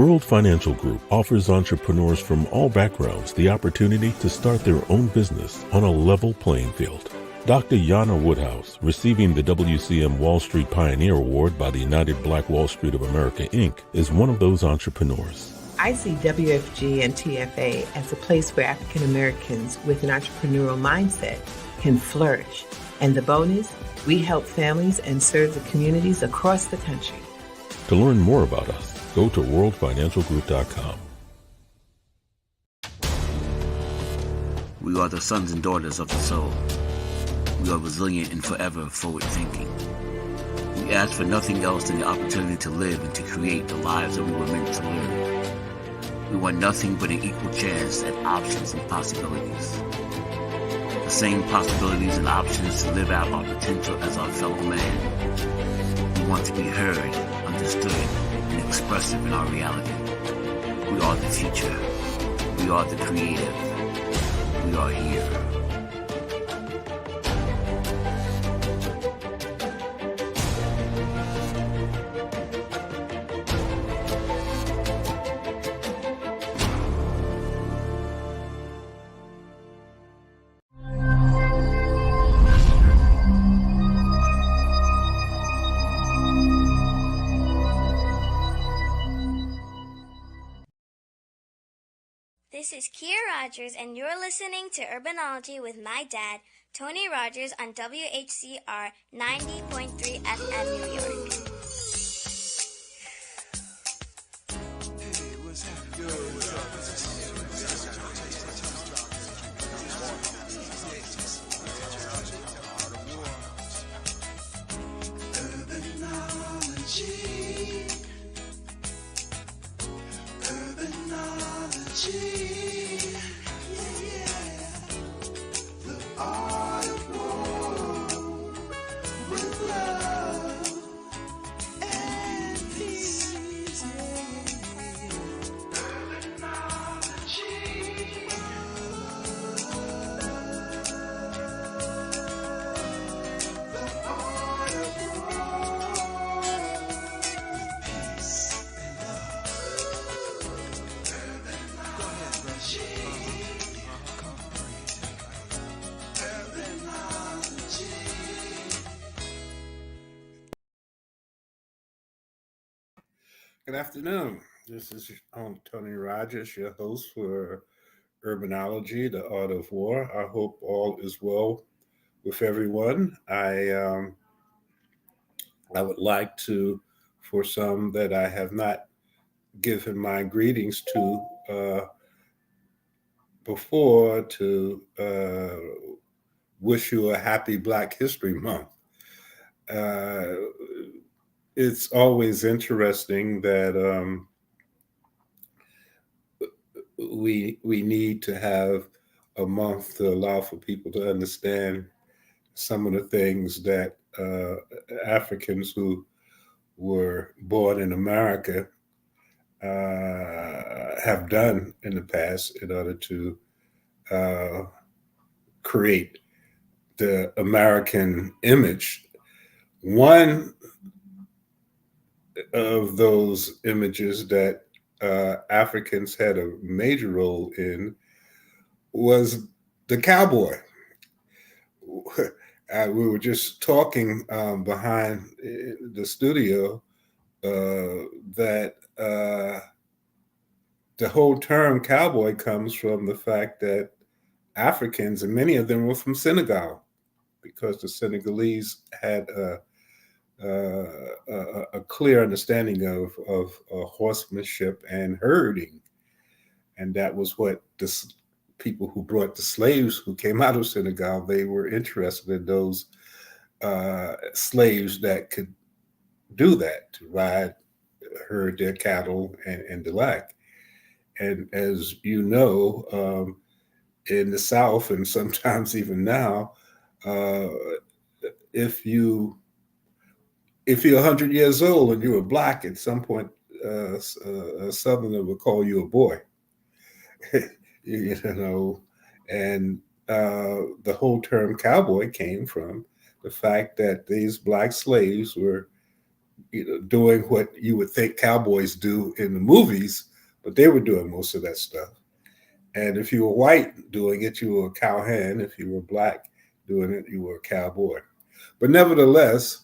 World Financial Group offers entrepreneurs from all backgrounds the opportunity to start their own business on a level playing field. Dr. Yana Woodhouse, receiving the WCM Wall Street Pioneer Award by the United Black Wall Street of America, Inc., is one of those entrepreneurs. I see WFG and TFA as a place where African Americans with an entrepreneurial mindset can flourish. And the bonus, we help families and serve the communities across the country. To learn more about us, go to worldfinancialgroup.com. We are the sons and daughters of the soul. We are resilient and forever forward thinking. We ask for nothing else than the opportunity to live and to create the lives that we were meant to live. We want nothing but an equal chance at options and possibilities. The same possibilities and options to live out our potential as our fellow man. We want to be heard, understood, and expressive in our reality. We are the future. We are the creative. We are here. This is Kia Rogers, and you're listening to Urbanology with my dad, Tony Rogers, on WHCR 90.3 FM New York. Good afternoon. This is Tony Rogers, your host for Urbanology, the Art of War. I hope all is well with everyone. I would like to, for some that I have not given my greetings to before, to wish you a happy Black History Month. It's always interesting that we need to have a month to allow for people to understand some of the things that Africans who were born in America have done in the past in order to create the American image. One of those images that Africans had a major role in was the cowboy. We were just talking behind the studio that the whole term cowboy comes from the fact that Africans, and many of them were from Senegal, because the Senegalese had a clear understanding of horsemanship and herding. And that was what the people who brought the slaves who came out of Senegal, they were interested in those slaves that could do that, to ride, herd their cattle and the like. And as you know, in the South, and sometimes even now, if you're 100 years old and you were Black, at some point, a Southerner will call you a boy, you know. And the whole term cowboy came from the fact that these Black slaves were doing what you would think cowboys do in the movies, but they were doing most of that stuff. And if you were white doing it, you were a cowhand. If you were black doing it, you were a cowboy. But nevertheless,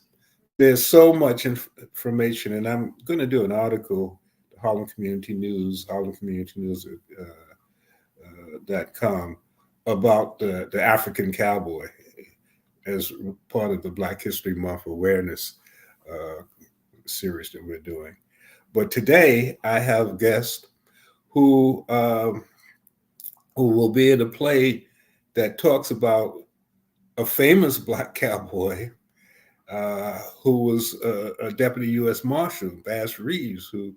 there's so much information, and I'm going to do an article, Harlem Community News, harlemcommunitynews.com, about the African cowboy as part of the Black History Month awareness series that we're doing. But today I have guests who will be in a play that talks about a famous Black cowboy who was a Deputy US Marshal, Bass Reeves, who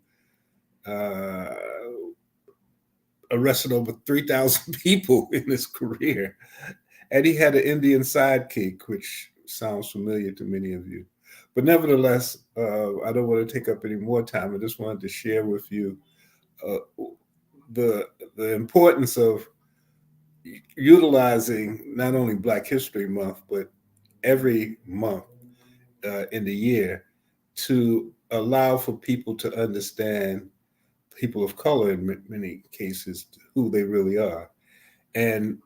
arrested over 3,000 people in his career. And he had an Indian sidekick, which sounds familiar to many of you. But nevertheless, I don't want to take up any more time. I just wanted to share with you the importance of utilizing not only Black History Month, but every month in the year to allow for people to understand, people of color in many cases, who they really are. And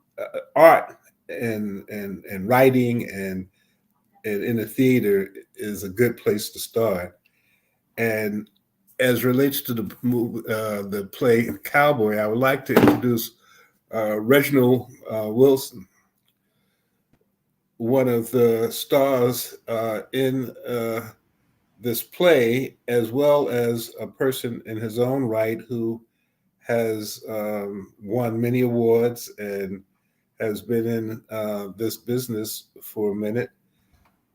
art and writing and in the theater is a good place to start. And as relates to the play Cowboy, I would like to introduce Reginald Wilson, one of the stars in this play, as well as a person in his own right who has won many awards and has been in this business for a minute.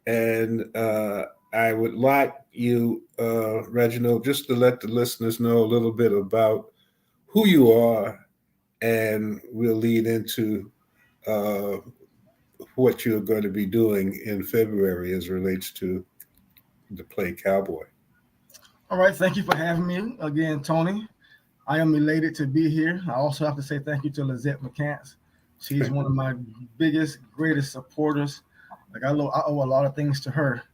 And I would like you, Reginald, just to let the listeners know a little bit about who you are, and we'll lead into what you're going to be doing in February as relates to the play Cowboy. All right. Thank you for having me again, Tony. I am elated to be here. I also have to say thank you to Lizette McCants. She's one of my biggest, greatest supporters. Like I owe a lot of things to her.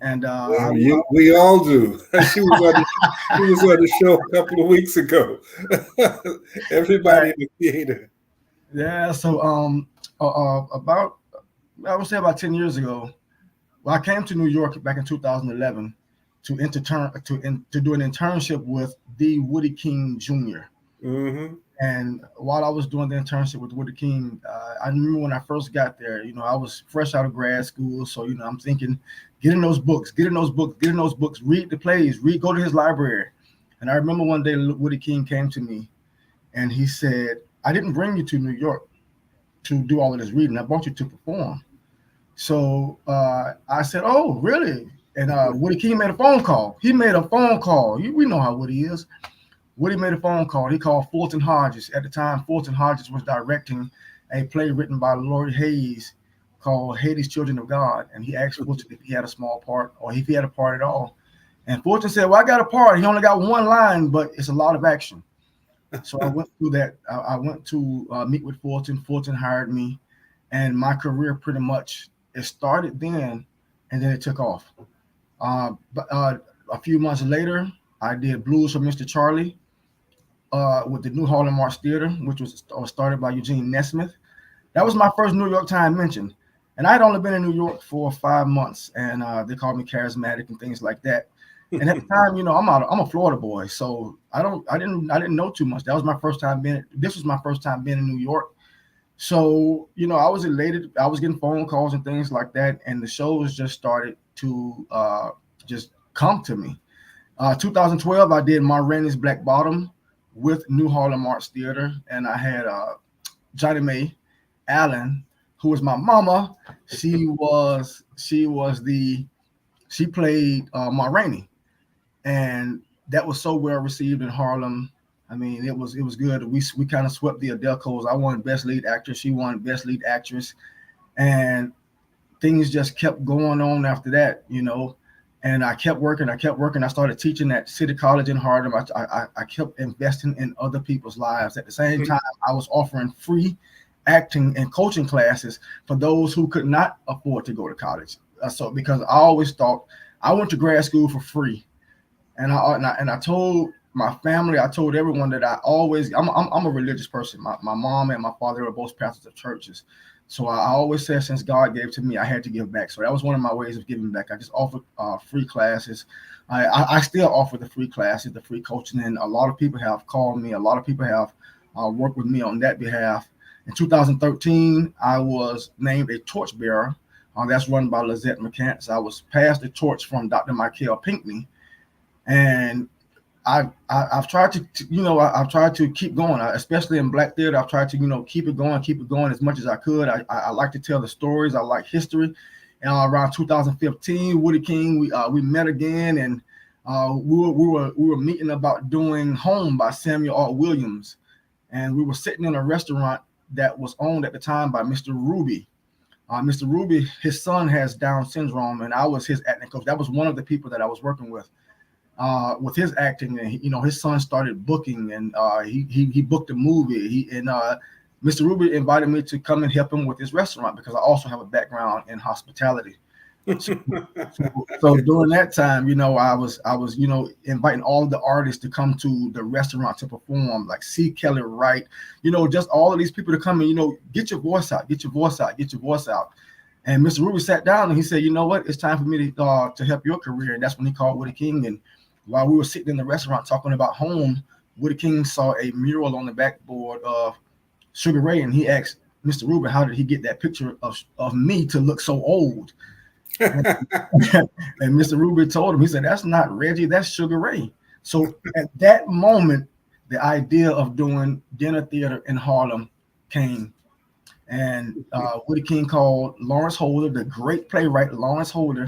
And we all do. She was on the show a couple of weeks ago. Everybody in the theater. Yeah. So about, I would say about 10 years ago, well, I came to New York back in 2011 to do an internship with the Woody King Jr. Mm-hmm. And while I was doing the internship with Woody King, I remember when I first got there, I was fresh out of grad school. So, I'm thinking, get in those books, read the plays, go to his library. And I remember one day Woody King came to me and he said, I didn't bring you to New York to do all of this reading. I brought you to perform. So I said, oh, really? And Woody King made a phone call. He made a phone call. We know how Woody is. Woody made a phone call. He called Fulton Hodges. At the time, Fulton Hodges was directing a play written by Lord Hayes called Haiti's Children of God. And he asked Fulton if he had a small part or if he had a part at all. And Fulton said, well, I got a part. He only got one line, but it's a lot of action. So I went through that. I went to meet with Fulton. Fulton hired me. And my career pretty much, it started then and then it took off. But a few months later, I did Blues for Mr. Charlie with the New Harlem Arts Theater, which was started by Eugene Nesmith. That was my first New York Times mention. And I had only been in New York for 5 months, and they called me charismatic and things like that. And at the time, I'm a Florida boy, so I didn't know too much. This was my first time being in New York. So, I was elated. I was getting phone calls and things like that. And the shows just started to just come to me. 2012, I did Ma Rainey's Black Bottom with New Harlem Arts Theater. And I had Johnny Mae Allen, who was my mama. She played Ma Rainey. And that was so well received in Harlem. I mean, it was good. We kind of swept the Adelcos. I won Best Lead Actress. She won Best Lead Actress. And things just kept going on after that, And I kept working. I started teaching at City College in Harlem. I kept investing in other people's lives. At the same time, I was offering free acting and coaching classes for those who could not afford to go to college. So because I always thought I went to grad school for free, and I told my family, I told everyone that I'm a religious person. My mom and my father were both pastors of churches. So I always said, since God gave to me, I had to give back. So that was one of my ways of giving back. I just offered free classes. I still offer the free classes, the free coaching, and a lot of people have called me. A lot of people have worked with me on that behalf. In 2013, I was named a torchbearer. That's run by Lizette McCants. I was passed the torch from Dr. Michael Pinckney, and I've tried to I've tried to keep going, especially in Black theater. I've tried to keep it going as much as I could. I like to tell the stories. I like history. Around 2015, Woody King, we met again, and we were meeting about doing Home by Samuel R. Williams, and we were sitting in a restaurant that was owned at the time by Mr. Ruby. Mr. Ruby, his son has Down syndrome, and I was his acting coach. That was one of the people that I was working with his acting. And his son started booking, and he booked a movie. Mr. Ruby invited me to come and help him with his restaurant because I also have a background in hospitality. So during that time, I was inviting all of the artists to come to the restaurant to perform, like C. Kelly Wright, just all of these people to come and get your voice out. And Mr. Ruby sat down and he said, you know what, it's time for me to help your career. And that's when he called Woody King. And while we were sitting in the restaurant talking about Home, Woody King saw a mural on the backboard of Sugar Ray, and he asked Mr. Ruby, how did he get that picture of me to look so old? And Mr. Ruby told him, he said, that's not Reggie, that's Sugar Ray. So at that moment, the idea of doing dinner theater in Harlem came. And Woody King called Lawrence Holder, the great playwright Lawrence Holder,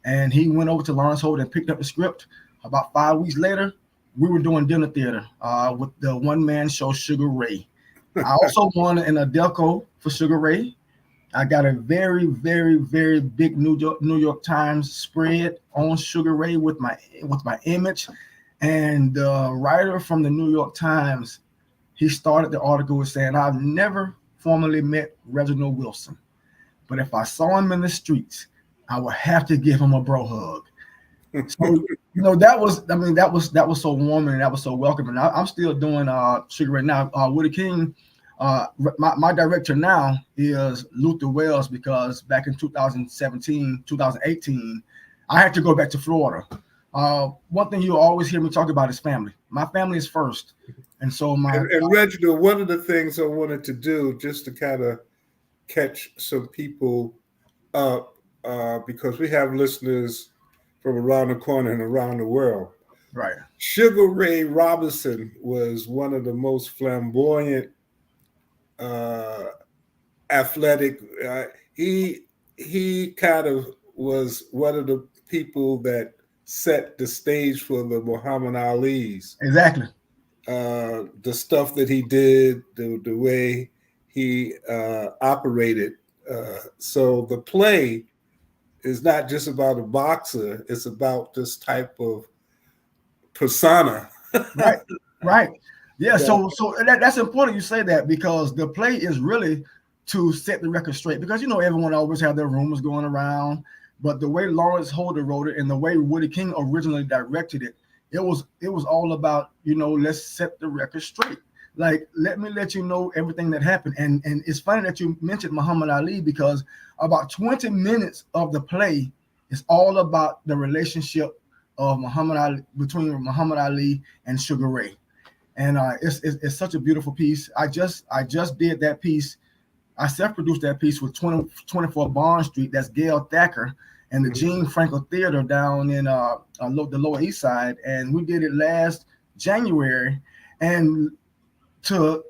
and he went over to Lawrence Holder and picked up the script. About 5 weeks later, we were doing dinner theater with the one-man show Sugar Ray. I also won an Adelco for Sugar Ray. I got a very, very, very big New York Times spread on Sugar Ray with my image. And the writer from the New York Times, he started the article with saying, I've never formally met Reginald Wilson, but if I saw him in the streets, I would have to give him a bro hug. So that was so warm and that was so welcoming. I'm still doing Sugar Ray now. Woody King, my director now is Luther Wells, because back in 2018, I had to go back to Florida. One thing you always hear me talk about is family. My family is first. And so and Reginald, one of the things I wanted to do just to kind of catch some people up, because we have listeners from around the corner and around the world. Right. Sugar Ray Robinson was one of the most flamboyant, athletic. He kind of was one of the people that set the stage for the Muhammad Ali's. Exactly. The stuff that he did, the way he operated. So the play is not just about a boxer; it's about this type of persona. Right. Yeah. So that's important you say that, because the play is really to set the record straight. Because everyone always have their rumors going around, but the way Lawrence Holder wrote it and the way Woody King originally directed it, it was all about, let's set the record straight. Like, let me let you know everything that happened. And it's funny that you mentioned Muhammad Ali, because about 20 minutes of the play is all about the relationship of between Muhammad Ali and Sugar Ray. And it's such a beautiful piece. I just did that piece. I self-produced that piece with 24 Bond Street. That's Gail Thacker and the Gene Franco Theater down in the Lower East Side. And we did it last January. And to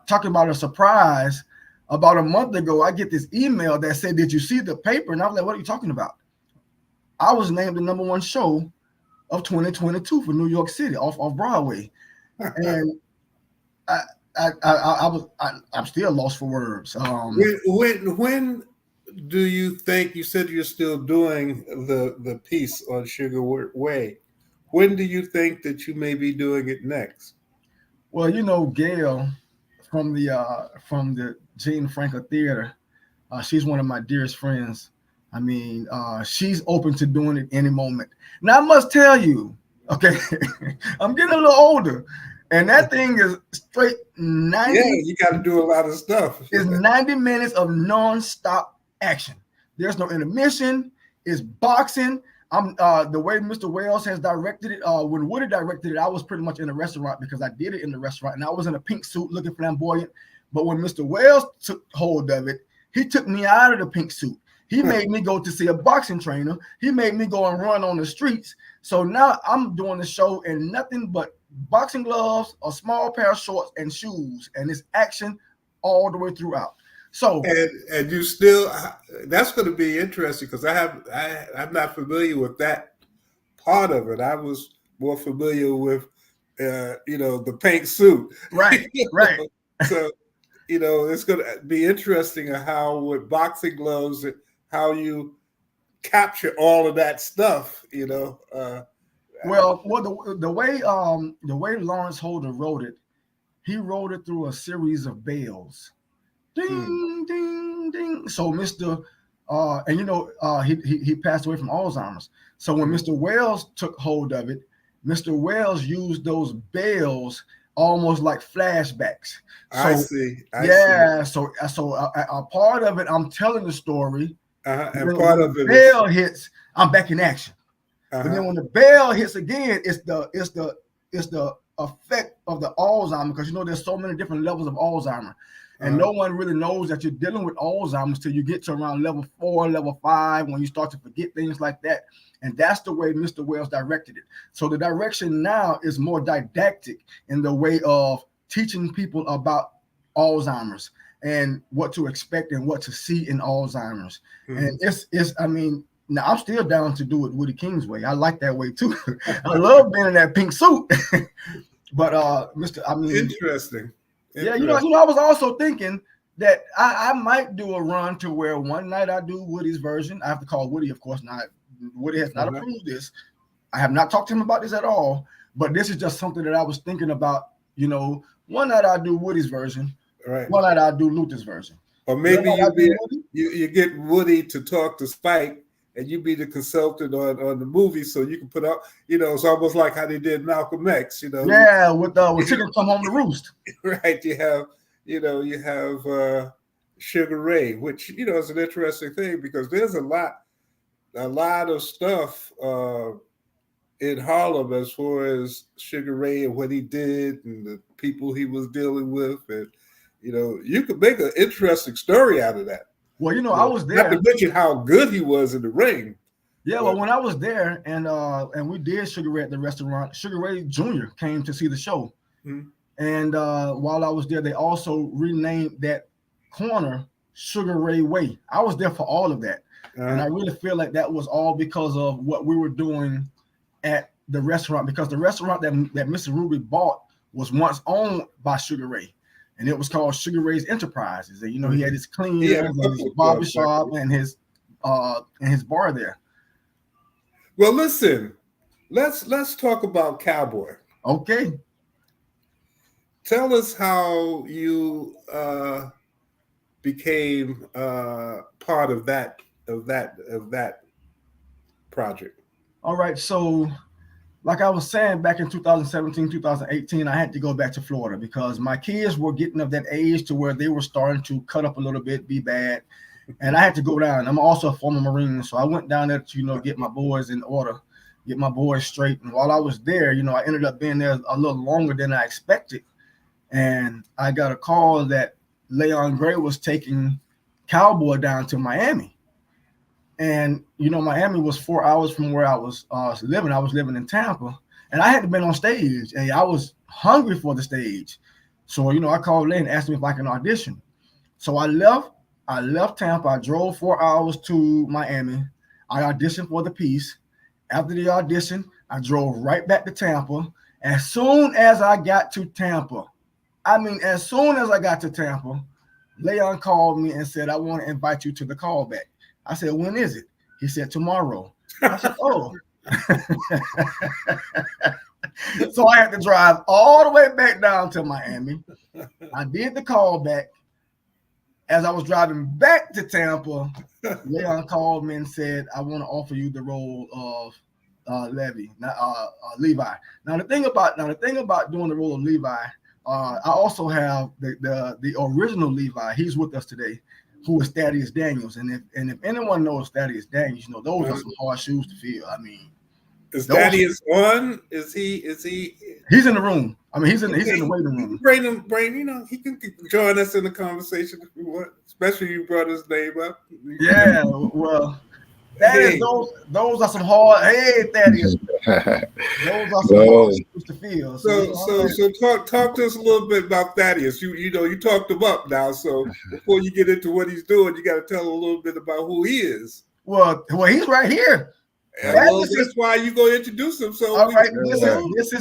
talking about a surprise, about a month ago, I get this email that said, did you see the paper? And I was like, what are you talking about? I was named the #1 show of 2022 for New York City off Broadway. And I'm still lost for words. When do you think, you said you're still doing the piece on Sugar Ray? When do you think that you may be doing it next? Well, Gail from the Gene Franco Theater, she's one of my dearest friends. I mean, she's open to doing it any moment. Now I must tell you, okay, I'm getting a little older, and that thing is straight 90. Yeah, you got to do a lot of stuff. It's 90 minutes of non-stop action. There's no intermission. It's boxing. I'm the way Mr. Wells has directed it. When Woody directed it, I was pretty much in a restaurant because I did it in the restaurant, and I was in a pink suit looking flamboyant. But when Mr. Wells took hold of it, he took me out of the pink suit. He made me go to see a boxing trainer. He made me go and run on the streets. So now I'm doing the show in nothing but boxing gloves, a small pair of shorts, and shoes, and it's action all the way throughout. So and you still, that's going to be interesting because I'm not familiar with that part of it. I was more familiar with the pink suit. Right, right. So it's going to be interesting how with boxing gloves, how you capture all of that stuff. Well, the way Lawrence Holder wrote it, he wrote it through a series of bells. Ding, ding, ding. So Mr. He passed away from Alzheimer's. So when Mr. Wells took hold of it, Mr. Wells used those bells almost like flashbacks. So, I see. So a part of it, I'm telling the story. And part of it, bell hits, I'm back in action. But then when the bell hits again, it's the effect of the Alzheimer, because there's so many different levels of Alzheimer. And no one really knows that you're dealing with Alzheimer's till you get to around level 4, level 5, when you start to forget things like that. And that's the way Mr. Wells directed it. So the direction now is more didactic in the way of teaching people about Alzheimer's and what to expect and what to see in Alzheimer's. And now I'm still down to do it Woody King's way. I like that way too. I love being in that pink suit. But interesting. Yeah, I was also thinking that I might do a run to where one night I do Woody's version. I have to call Woody, of course. Woody has not approved this. I have not talked to him about this at all. But this is just something that I was thinking about. One night I do Woody's version. Right. One night I do Luther's version. Or maybe you get Woody to talk to Spike, and you be the consultant on the movie, so you can put out, it's almost like how they did Malcolm X, Yeah, with Chicken Come Home to Roost. Right. You have Sugar Ray, which, is an interesting thing because there's a lot of stuff in Harlem as far as Sugar Ray and what he did and the people he was dealing with. And, you could make an interesting story out of that. Well, I was there. Not to mention how good he was in the ring. Yeah, well, when I was there and we did Sugar Ray at the restaurant, Sugar Ray Jr. came to see the show. Mm-hmm. And while I was there, they also renamed that corner Sugar Ray Way. I was there for all of that. And I really feel like that was all because of what we were doing at the restaurant, because the restaurant that Mr. Ruby bought was once owned by Sugar Ray. And it was called Sugar Ray's Enterprises. And, he had his cleaners and his barbershop and his bar there. Well, listen, let's talk about Cowboy. Okay. Tell us how you became part of that project. All right. So, like I was saying, back in 2017, 2018, I had to go back to Florida because my kids were getting of that age to where they were starting to cut up a little bit, be bad. And I had to go down. I'm also a former Marine. So I went down there to, get my boys in order, get my boys straight. And while I was there, I ended up being there a little longer than I expected. And I got a call that Leon Gray was taking Cowboy down to Miami. And, Miami was 4 hours from where I was living. I was living in Tampa, and I hadn't been on stage, and I was hungry for the stage. So, I called Lynn and asked him if I can audition. So I left Tampa. I drove 4 hours to Miami. I auditioned for the piece. After the audition, I drove right back to Tampa. As soon as I got to Tampa, Leon called me and said, I want to invite you to the callback. I said, when is it? He said, tomorrow. I said, oh. So I had to drive all the way back down to Miami. I did the callback. as I was driving back to Tampa, Leon called me and said, "I want to offer you the role of Levi." Now the thing about doing the role of Levi, I also have the original Levi. He's with us today, who is Thaddeus Daniels. And if anyone knows Thaddeus Daniels, those are some hard shoes to fill. I mean, is Thaddeus on? Is he? He's in the room. I mean, he's in the waiting room. Brain, he can join us in the conversation if you want, especially you brought his name up. Yeah, well, Thaddeus, those are some hard. Hey, Thaddeus, those are some hard shoes to fill. So talk to us a little bit about Thaddeus. You talked him up now. So before you get into what he's doing, you got to tell a little bit about who he is. Well, he's right here. That's why you go introduce him. So all right, this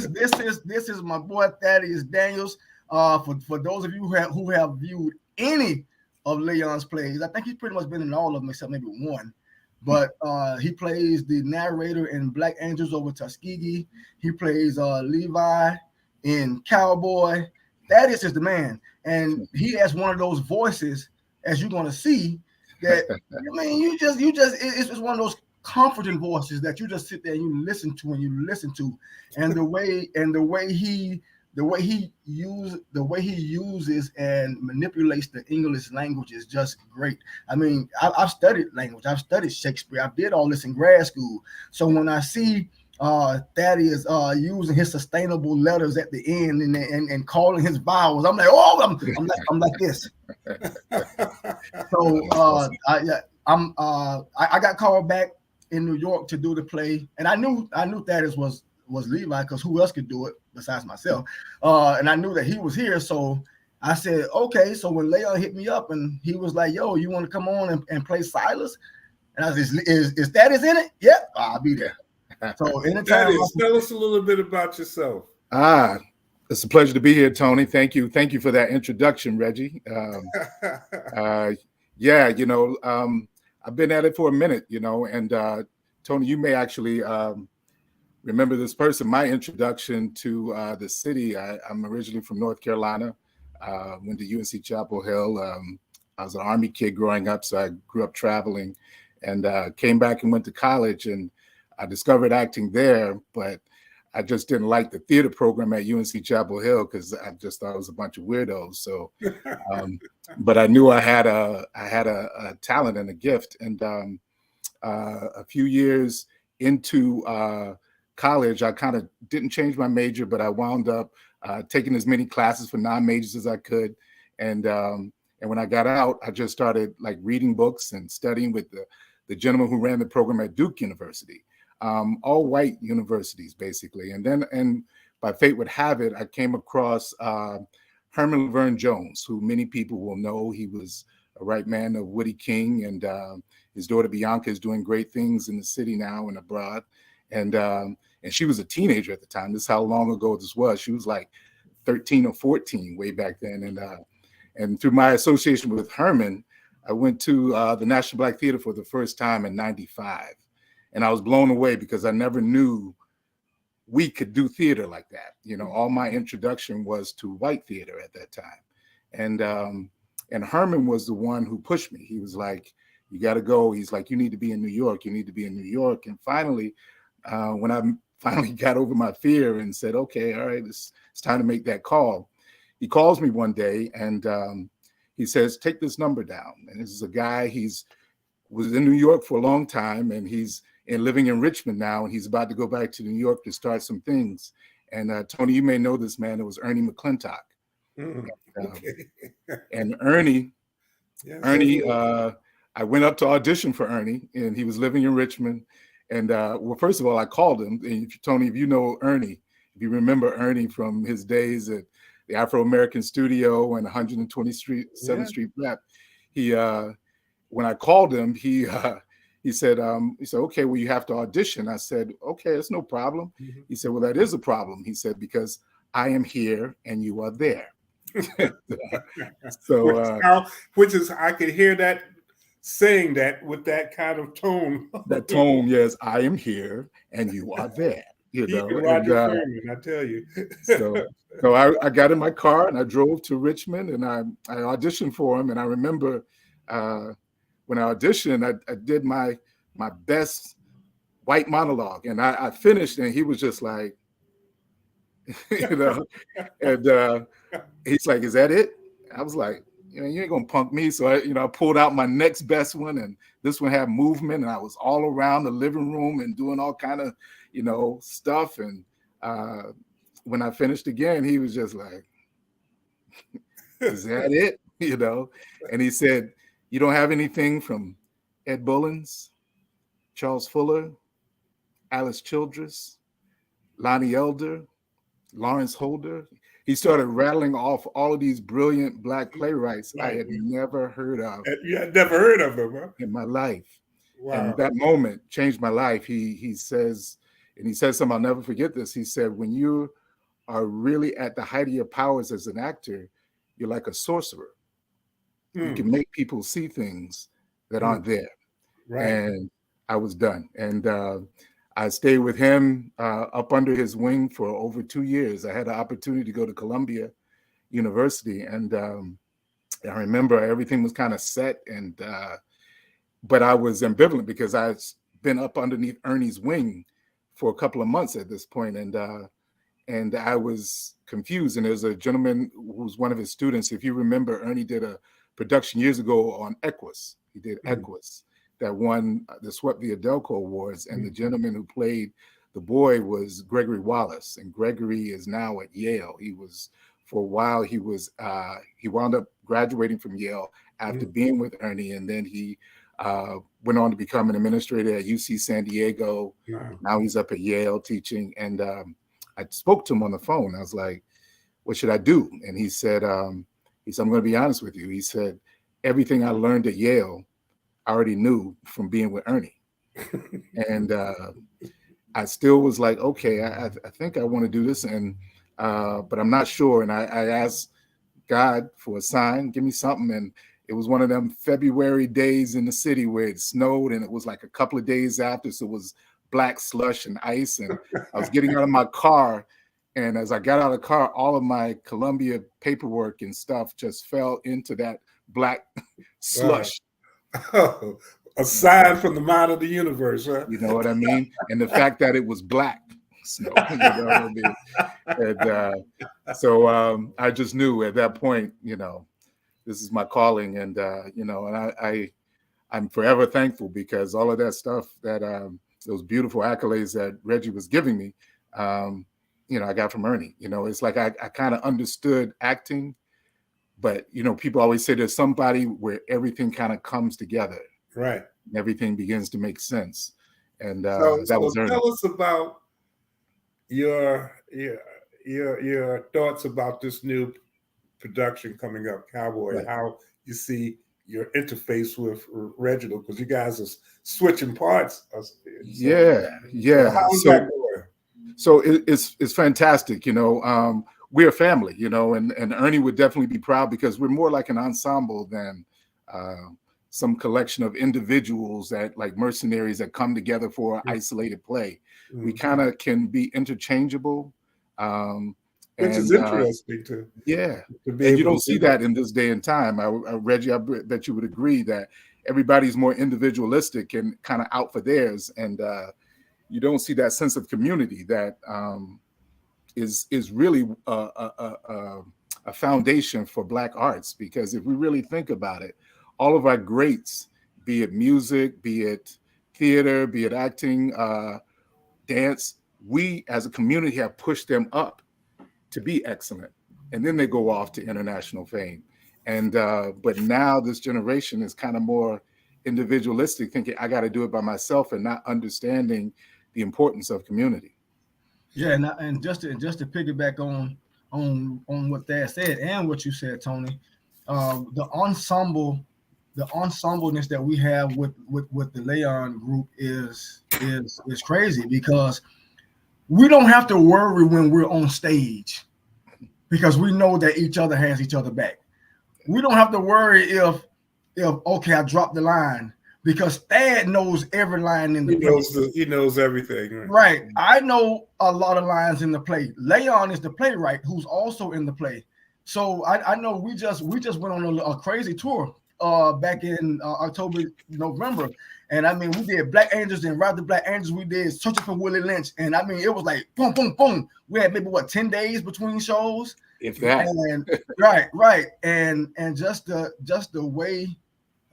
is my boy Thaddeus Daniels. For those of you who have viewed any of Leon's plays, I think he's pretty much been in all of them except maybe one. But he plays the narrator in Black Angels over Tuskegee. He plays Levi in Cowboy. Thaddeus is the man, and he has one of those voices, as you're going to see. That I mean, you just it's one of those comforting voices that you just sit there and you listen to, and the way he uses and manipulates the English language is just great. I mean, I've studied language, I've studied Shakespeare, I did all this in grad school. So when I see Thaddeus using his sustainable letters at the end and calling his vowels, I'm like, oh, I'm like this. So I got called back in New York to do the play, and I knew Thaddeus was Levi, because who else could do it besides myself? And I knew that he was here, so I said, okay. So when Leon hit me up and he was like, "Yo, you want to come on and play Silas?" And I said, "Is Thaddeus in it?" "Yeah, I'll be there." So anytime. Tell us a little bit about yourself. It's a pleasure to be here, Tony. Thank you for that introduction, Reggie. Yeah, I've been at it for a minute, and Tony, you may actually remember this person. My introduction to the city, I'm originally from North Carolina, went to UNC Chapel Hill. I was an Army kid growing up, so I grew up traveling, and came back and went to college, and I discovered acting there, but I just didn't like the theater program at UNC Chapel Hill because I just thought it was a bunch of weirdos. So, but I knew I had a talent and a gift. And a few years into college, I kind of didn't change my major, but I wound up taking as many classes for non-majors as I could. And when I got out, I just started like reading books and studying with the gentleman who ran the program at Duke University. All white universities, basically. And by fate would have it, I came across Herman Laverne Jones, who many people will know. He was a right man of Woody King, and his daughter Bianca is doing great things in the city now and abroad. And she was a teenager at the time. This is how long ago this was. She was like 13 or 14 way back then. And through my association with Herman, I went to the National Black Theater for the first time in '95. And I was blown away because I never knew we could do theater like that. All my introduction was to white theater at that time. And Herman was the one who pushed me. He was like, "You got to go." He's like, "You need to be in New York. You need to be in New York." And finally, when I finally got over my fear and said, "Okay, all right, it's time to make that call," he calls me one day and he says, "Take this number down." And this is a guy, was in New York for a long time, and he's living in Richmond now, and he's about to go back to New York to start some things. And Tony, you may know this man. It was Ernie McClintock. Okay. And Ernie, I went up to audition for Ernie, and he was living in Richmond. And well, first of all, I called him. And Tony, if you know Ernie, if you remember Ernie from his days at the Afro-American Studio and 127th Street Rep, when I called him, he said, "Okay, well, you have to audition." I said, "Okay, that's no problem." Mm-hmm. He said, "Well, that is a problem." He said, "Because I am here and you are there." So, which is, I could hear that saying that with that kind of tone. That tone, yes, I am here and you are there. you He know. and And Roger Furman, I tell you. so I got in my car and I drove to Richmond and I auditioned for him. And I remember when I auditioned, I did my best white monologue, and I finished, and he was just like, you know, and he's like, "Is that it?" I was like, "You know, you ain't gonna punk me." So I pulled out my next best one, and this one had movement, and I was all around the living room and doing all kind of, stuff. And when I finished again, he was just like, "Is that it?" And he said, "You don't have anything from Ed Bullins, Charles Fuller, Alice Childress, Lonnie Elder, Lawrence Holder." He started rattling off all of these brilliant Black playwrights I had never heard of. You had never heard of them, huh? In my life. Wow. And that moment changed my life. He says something, I'll never forget this. He said, when you are really at the height of your powers as an actor, you're like a sorcerer. You can make people see things that aren't there. Right. And I was done. And I stayed with him up under his wing for over 2 years. I had an opportunity to go to Columbia University, and I remember everything was kind of set, and but I was ambivalent because I'd been up underneath Ernie's wing for a couple of months at this point, and I was confused. And there's a gentleman who's one of his students. If you remember, Ernie did a production years ago on Equus. He did Equus. That swept the Adelco Awards, and the gentleman who played the boy was Gregory Wallace, and Gregory is now at Yale. He was, for a while, he wound up graduating from Yale after being with Ernie, and then he went on to become an administrator at UC San Diego. Now he's up at Yale teaching, and I spoke to him on the phone. I was like, "What should I do?" And he said, "I'm going to be honest with you." He said, "Everything I learned at Yale, I already knew from being with Ernie." And I still was like, okay, I think I want to do this, but I'm not sure. And I asked God for a sign, give me something. And it was one of them February days in the city where it snowed, and it was like a couple of days after, so it was black slush and ice. And I was getting out of my car, and as I got out of the car, all of my Columbia paperwork and stuff just fell into that black slush. Oh, a sign from the mind of the universe, huh? You know what I mean? And the fact that it was black snow, you know what I mean? And so I just knew at that point, this is my calling, and and I'm forever thankful, because all of that stuff, that those beautiful accolades that Reggie was giving me, I got from Ernie. It's like I kind of understood acting. But, people always say there's somebody where everything kind of comes together. Right. And everything begins to make sense. And so that was Ernie. Tell us about your thoughts about this new production coming up, Cowboy, and how you see your interface with Reginald, because you guys are switching parts. Yeah. How's that going? So it's fantastic, we're a family, and Ernie would definitely be proud, because we're more like an ensemble than some collection of individuals that, like mercenaries, that come together for an isolated play. We kind of can be interchangeable. Which is interesting too. Yeah. And you don't see that in this day and time. Reggie, I bet you would agree that everybody's more individualistic and kind of out for theirs. And you don't see that sense of community that is really a foundation for Black arts. Because if we really think about it, all of our greats, be it music, be it theater, be it acting, dance, we as a community have pushed them up to be excellent. And then they go off to international fame. And but now this generation is kind of more individualistic, thinking I got to do it by myself, and not understanding the importance of community. Yeah, and just to piggyback on what Thad said and what you said, Tony, the ensembleness that we have with the Leon group is crazy, because we don't have to worry when we're on stage, because we know that each other has each other back. We don't have to worry if okay, I dropped the line, because Thad knows every line in the play. He knows everything. Right. I know a lot of lines in the play. Leon is the playwright who's also in the play. So I know we just went on a crazy tour back in October, November. And I mean, we did Black Angels and Ride the Black Angels. We did Searching for Willie Lynch. And I mean, it was like boom, boom, boom. We had maybe 10 days between shows. If that. And right. And just the way,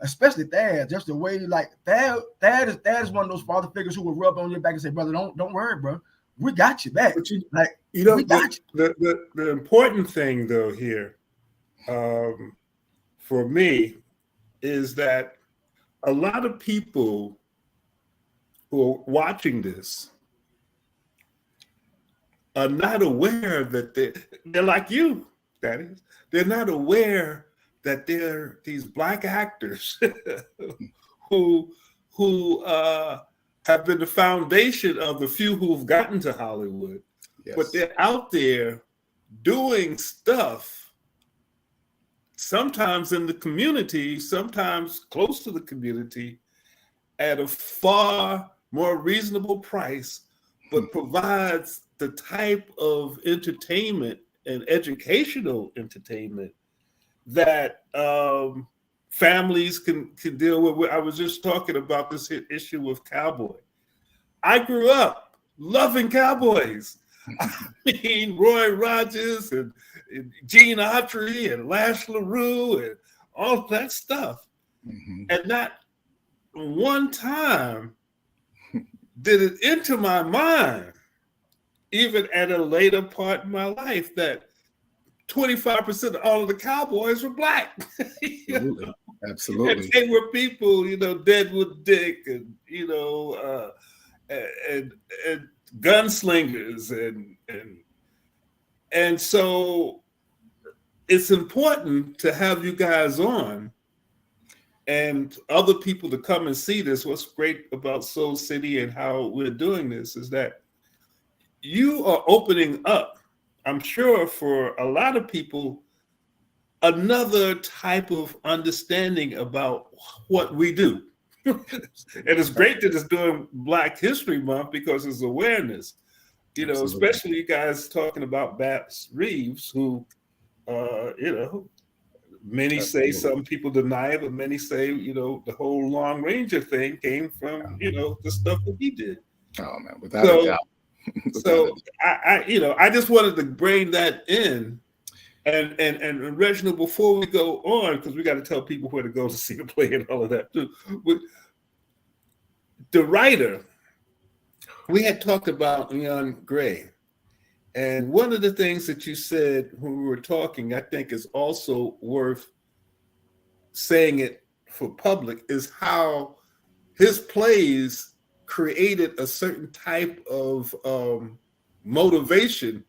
especially Thad, just the way like Thad is one of those father figures who will rub on your back and say, brother, don't worry, bro. We got you back. But we got you. The important thing though here for me is that a lot of people who are watching this are not aware that they're like you, Thaddeus. They're not aware that they're these Black actors who have been the foundation of the few who've gotten to Hollywood. Yes. But they're out there doing stuff, sometimes in the community, sometimes close to the community, at a far more reasonable price, but provides the type of entertainment and educational entertainment that families can deal with. I was just talking about this issue with Cowboy. I grew up loving Cowboys. I mean, Roy Rogers and Gene Autry and Lash LaRue and all that stuff. Mm-hmm. And not one time did it enter my mind, even at a later part in my life, that 25% of all of the Cowboys were Black. Absolutely. Absolutely. And they were people, Deadwood Dick and, and gunslingers and so it's important to have you guys on and other people to come and see this. What's great about Soul City and how we're doing this is that you are opening up, I'm sure, for a lot of people, another type of understanding about what we do. And it's great that it's doing Black History Month because it's awareness, Absolutely. Especially you guys talking about Bass Reeves, who, many say, some people deny it, but many say, the whole Long Ranger thing came from, the stuff that he did. Oh man, without a doubt. So I just wanted to bring that in, and Reginald, before we go on, because we got to tell people where to go to see the play and all of that too. The writer, we had talked about Leon Gray, and one of the things that you said when we were talking, I think is also worth saying it for public, is how his plays created a certain type of motivation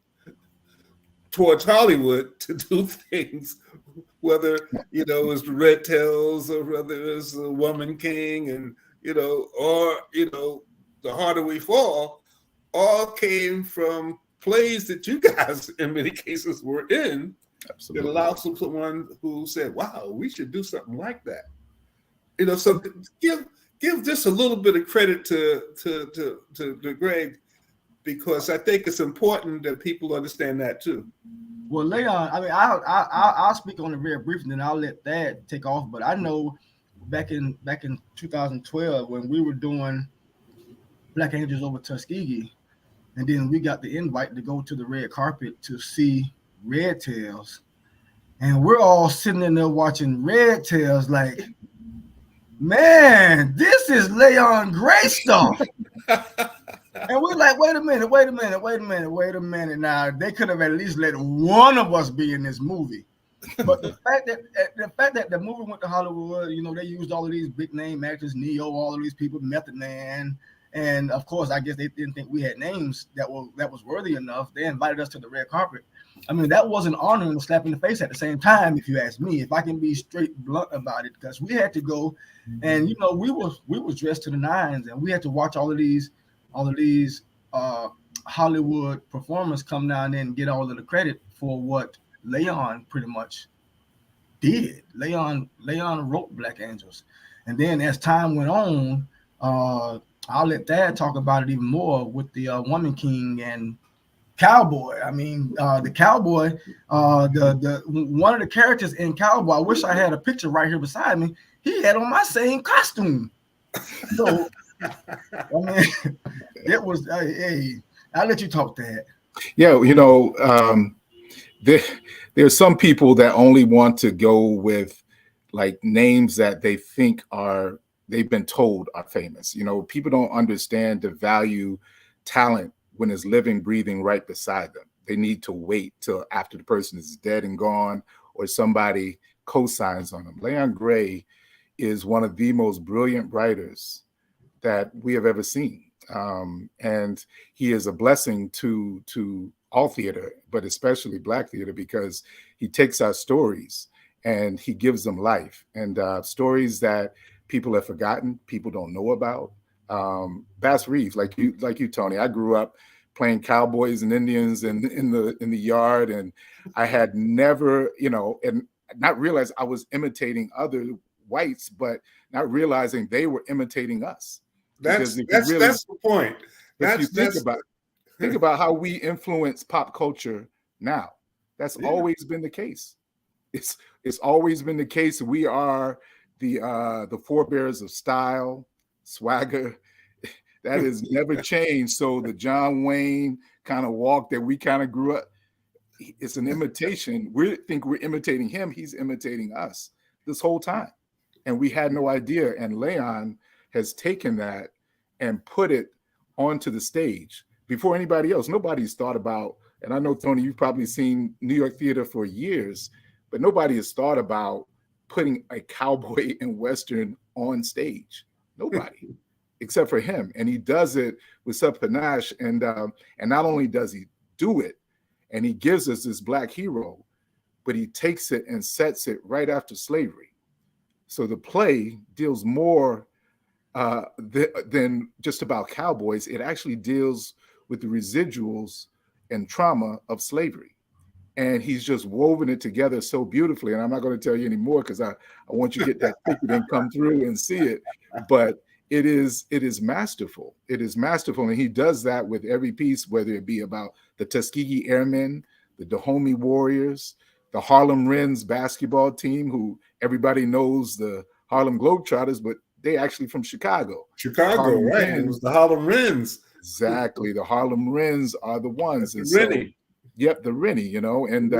towards Hollywood to do things, whether it was the Red Tails or whether it was the Woman King, and or The Harder We Fall, all came from plays that you guys in many cases were in. Absolutely. It allowed someone who said, "Wow, we should do something like that." So give just a little bit of credit to Greg, because I think it's important that people understand that too. Well, Leon, I mean, I'll speak on it very briefly, and then I'll let that take off. But I know back in 2012 when we were doing Black Angels over Tuskegee, and then we got the invite to go to the red carpet to see Red Tails, and we're all sitting in there watching Red Tails like, man, this is Leon Gray stuff. And we're like, wait a minute. Now, they could have at least let one of us be in this movie. But the fact that the movie went to Hollywood, they used all of these big name actors, Neo, all of these people, Method Man, and of course, I guess they didn't think we had names that was worthy enough. They invited us to the red carpet. I mean, that was an honor and a slap in the face at the same time, if you ask me, if I can be straight blunt about it, because we had to go, and we was dressed to the nines, and we had to watch all of these Hollywood performers come down there and get all of the credit for what Leon pretty much did. Leon wrote Black Angels, And then as time went on, I'll let Thad talk about it even more with the Woman King and Cowboy. I mean, the Cowboy, the one of the characters in Cowboy. I wish I had a picture right here beside me. He had on my same costume. So, I mean, it was. Hey, I'll let you talk, Thad. Yeah, there's some people that only want to go with like names that they think they've been told are famous. People don't understand the value talent when it's living, breathing right beside them. They need to wait till after the person is dead and gone or somebody co-signs on them. Leon Gray is one of the most brilliant writers that we have ever seen. And he is a blessing to all theater, but especially Black theater, because he takes our stories and he gives them life, and stories that people have forgotten, people don't know about. Bass Reeves, like you, Tony. I grew up playing cowboys and Indians in the yard, and I had never, and not realized I was imitating other whites, but not realizing they were imitating us. That's the point. Think about how we influence pop culture now. That's always been the case. It's always been the case. We are the forebears of style, swagger. That has never changed. So the John Wayne kind of walk that we kind of grew up, it's an imitation. We think we're imitating him. He's imitating us this whole time. And we had no idea. And Leon has taken that and put it onto the stage before anybody else. Nobody's thought about, and I know, Tony, you've probably seen New York theater for years, but nobody has thought about putting a cowboy and Western on stage. Nobody, except for him. And he does it with such panache. And not only does he do it, and he gives us this Black hero, but he takes it and sets it right after slavery. So the play deals more than just about cowboys. It actually deals with the residuals and trauma of slavery. And he's just woven it together so beautifully. And I'm not going to tell you anymore because I want you to get that ticket and come through and see it. But it is masterful. It is masterful. And he does that with every piece, whether it be about the Tuskegee Airmen, the Dahomey Warriors, the Harlem Wrens basketball team, who everybody knows the Harlem Globetrotters, but they actually from Chicago. Chicago, right? It was the Harlem Wrens. Exactly. The Harlem Wrens are the ones. And Rennie. Yep, the Rennie, and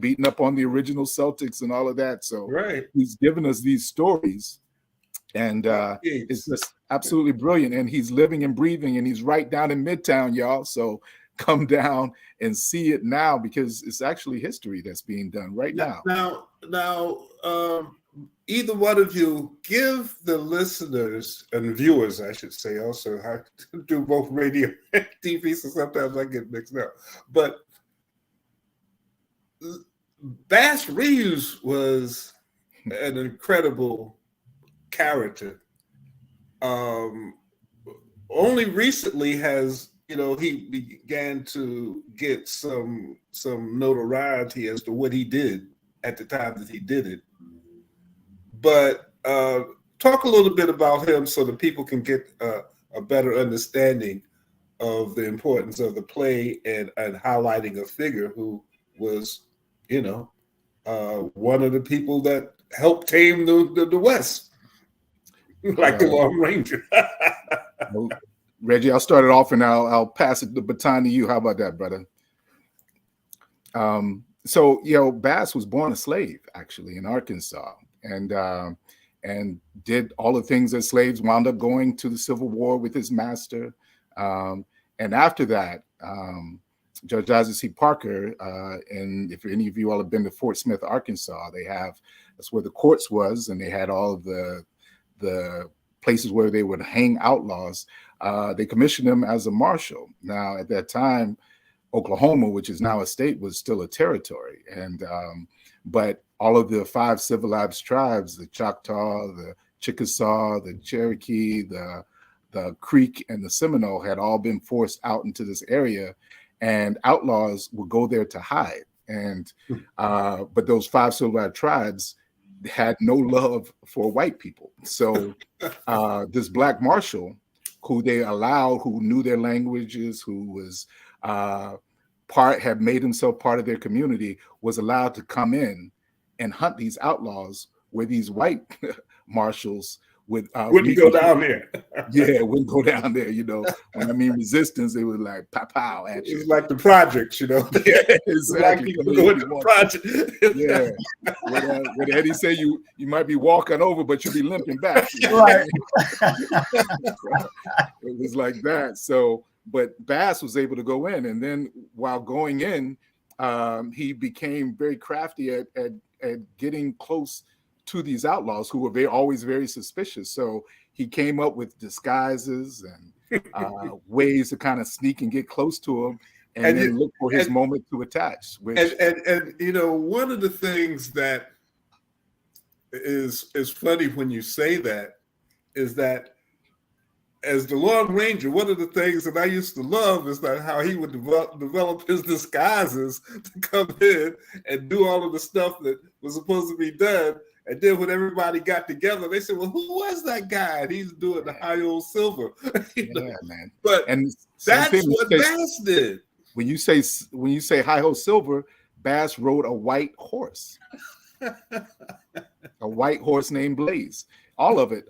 beating up on the original Celtics and all of that. So right. He's given us these stories, and it's just absolutely brilliant. And he's living and breathing, and he's right down in Midtown, y'all. So come down and see it now, because it's actually history that's being done right now. Now, either one of you give the listeners and viewers, I should say, also, I do both radio and TV, so sometimes I get mixed up. But Bass Reeves was an incredible character. Only recently has, he began to get some notoriety as to what he did at the time that he did it. But talk a little bit about him so that people can get a better understanding of the importance of the play and highlighting a figure who was, one of the people that helped tame the West, like the Lone Ranger. Well, Reggie, I'll start it off and I'll pass the baton to you. How about that, brother? So, Bass was born a slave, actually, in Arkansas. And did all the things that slaves, wound up going to the Civil War with his master. And after that, Judge Isaac C. Parker, and if any of you all have been to Fort Smith, Arkansas, that's where the courts was, and they had all of the places where they would hang outlaws. They commissioned him as a marshal. Now, at that time, Oklahoma, which is now a state, was still a territory. But all of the 5 civilized tribes, the Choctaw, the Chickasaw, the Cherokee, the Creek, and the Seminole, had all been forced out into this area, and outlaws would go there to hide. And but those 5 civilized tribes had no love for white people. So this black marshal, who they allowed, who knew their languages, who was had made himself part of their community, was allowed to come in and hunt these outlaws, where these white marshals would wouldn't go down there. Yeah, wouldn't go down there. You know, when I mean resistance, they was like pow pow at you. It's like the projects, you know. Yeah, exactly. Black people go into the project. Yeah. When Eddie say you might be walking over, but you'll be limping back. You know? Right. It was like that. So, but Bass was able to go in, and then while going in, he became very crafty at getting close to these outlaws, who were always very suspicious. So he came up with disguises and ways to kind of sneak and get close to them, and then look for his moment to attach. Which, and you know, one of the things that is funny when you say that is that as the Lone Ranger, one of the things that I used to love is that how he would develop his disguises to come in and do all of the stuff that was supposed to be done. And then when everybody got together, they said, "Well, who was that guy?" And he's doing the high old silver. Yeah, man. But and that's what Bass did. When you say high old silver, Bass rode a white horse, a white horse named Blaze. All of it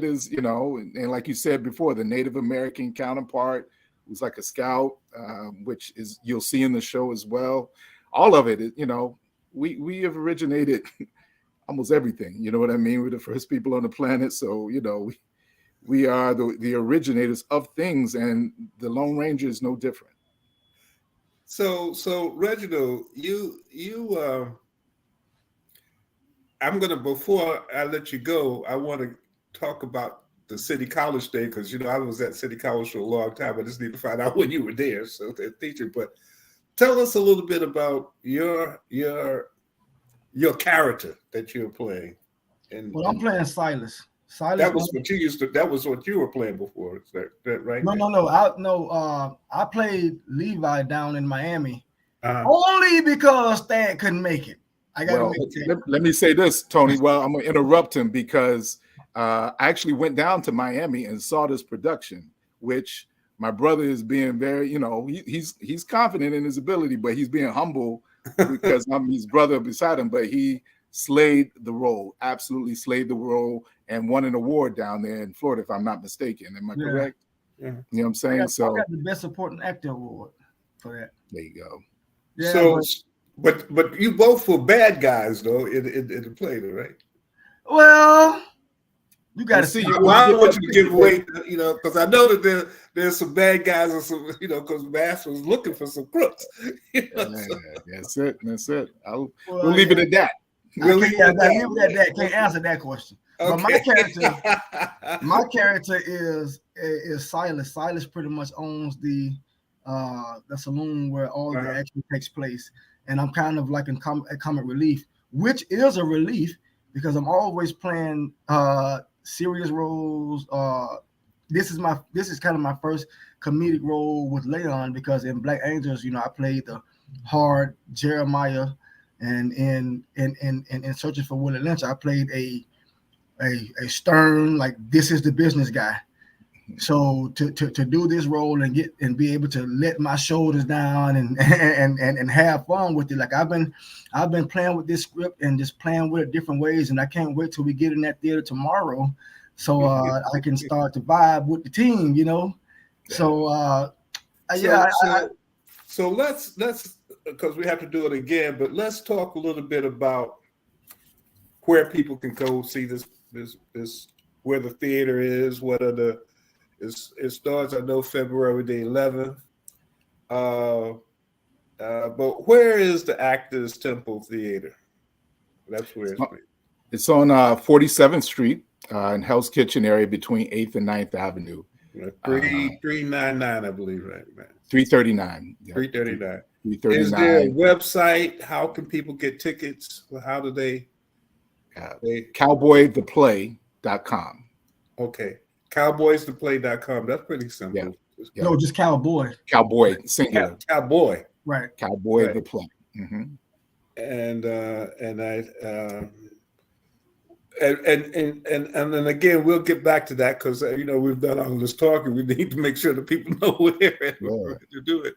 is, you know, and like you said before, the Native American counterpart was like a scout, which is you'll see in the show as well. All of it, you know, we have originated almost everything. You know what I mean? We're the first people on the planet, so you know we are the originators of things, and the Lone Ranger is no different. So Reginald, you I'm gonna, before I let you go, I want to talk about the City College day, because you know I was at City College for a long time. I just need to find out when you were there, so they're teaching. But tell us a little bit about your character that you're playing. Well, I'm playing Silas. That was what you used to. That was what you were playing before. Is that right? No. I played Levi down in Miami only because Thad couldn't make it. Let me say this, Tony. Well, I'm gonna interrupt him because I actually went down to Miami and saw this production, which my brother is being very, you know, he's confident in his ability, but he's being humble because I'm his brother beside him. But he slayed the role, absolutely slayed the role, and won an award down there in Florida, if I'm not mistaken. Am I correct? Yeah. You know what I'm saying? I got the Best Supporting Actor award for that. There you go. Yeah, so, but you both were bad guys though in the play, right? Well, you got to see. Well, I don't want you to give away, you know, because I know that there's some bad guys and some, you know, because Bass was looking for some crooks. You know, That's it. We'll leave it at that. Leave it at that. Can't answer that question. Okay. But my character is Silas. Silas pretty much owns the saloon where all the action takes place, and I'm kind of like a comic relief, which is a relief because I'm always playing serious roles. This is kind of my first comedic role with Leon, because in Black Angels, you know, I played the hard Jeremiah, and in Searching for Willie Lynch, I played a stern, like, this is the business guy. So to do this role and be able to let my shoulders down and have fun with it, like I've been playing with this script and just playing with it different ways, and I can't wait till we get in that theater tomorrow, so I can start to vibe with the team, you know. So so let's because we have to do it again, but let's talk a little bit about where people can go see this where the theater is, what are the it starts, I know, February the 11th. But where is the Actors Temple Theater? That's where it's on 47th Street in Hell's Kitchen area between 8th and 9th Avenue. 399, I believe, right, man? 339. Yeah. 339. 339. Is there a website? How can people get tickets? How do they? Cowboytheplay.com. Okay. Cowboystheplay.com. That's pretty simple. Yeah. No, just Cowboy. Cowboy, singular. Cowboy. Right. Cowboy the Play. Mm-hmm. And And then again, we'll get back to that because we've done all this talking. We need to make sure that people know where to do it.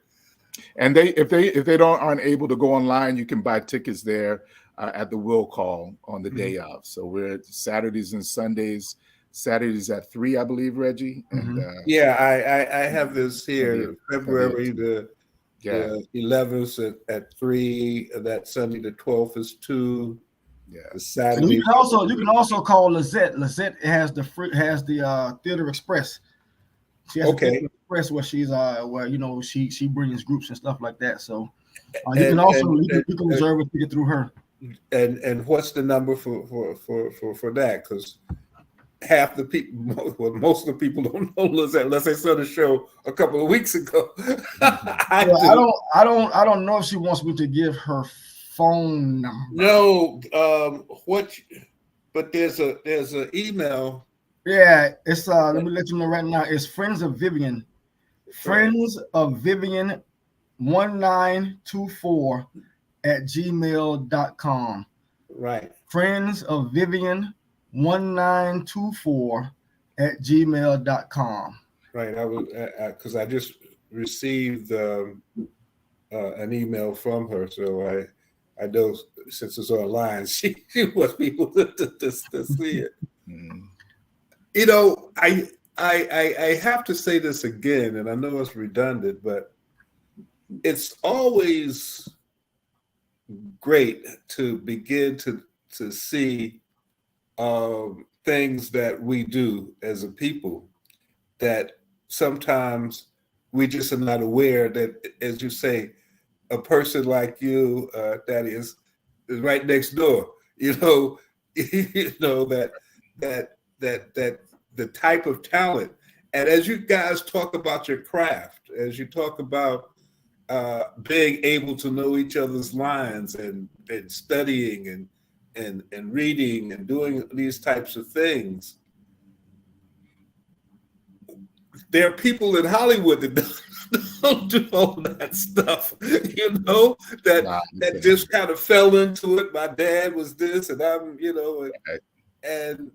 And if they aren't able to go online, you can buy tickets there at the will call on the day of. So we're Saturdays and Sundays. Saturdays at 3, I believe, Reggie. And I have this here, February the 11th at 3. That Sunday the 12th is 2. Yeah, the Saturday. You can also call Lizette. Lizette has the Theater Express. She has a Theater Express where she's she brings groups and stuff like that. So you can reserve a ticket through her. And what's the number for that? Because half the people, well, most of the people don't know Lizette unless they saw the show a couple of weeks ago. I don't know if she wants me to give her phone number. No, but there's an email. Yeah, it's let me let you know right now. It's Friends of Vivian. Friends of Vivian 1924 at gmail.com. Right. Friends of Vivian 1924 at gmail.com. Right. I was because I just received an email from her, so I know since it's online, she wants people to see it. I have to say this again, and I know it's redundant, but it's always great to begin to see things that we do as a people that sometimes we just are not aware that, as you say, a person like you, Thaddeus, is right next door. That the type of talent, and as you guys talk about your craft, as you talk about being able to know each other's lines and studying and reading and doing these types of things, there are people in Hollywood that don't do all that stuff, that just kind of fell into it. My dad was this, and I'm, and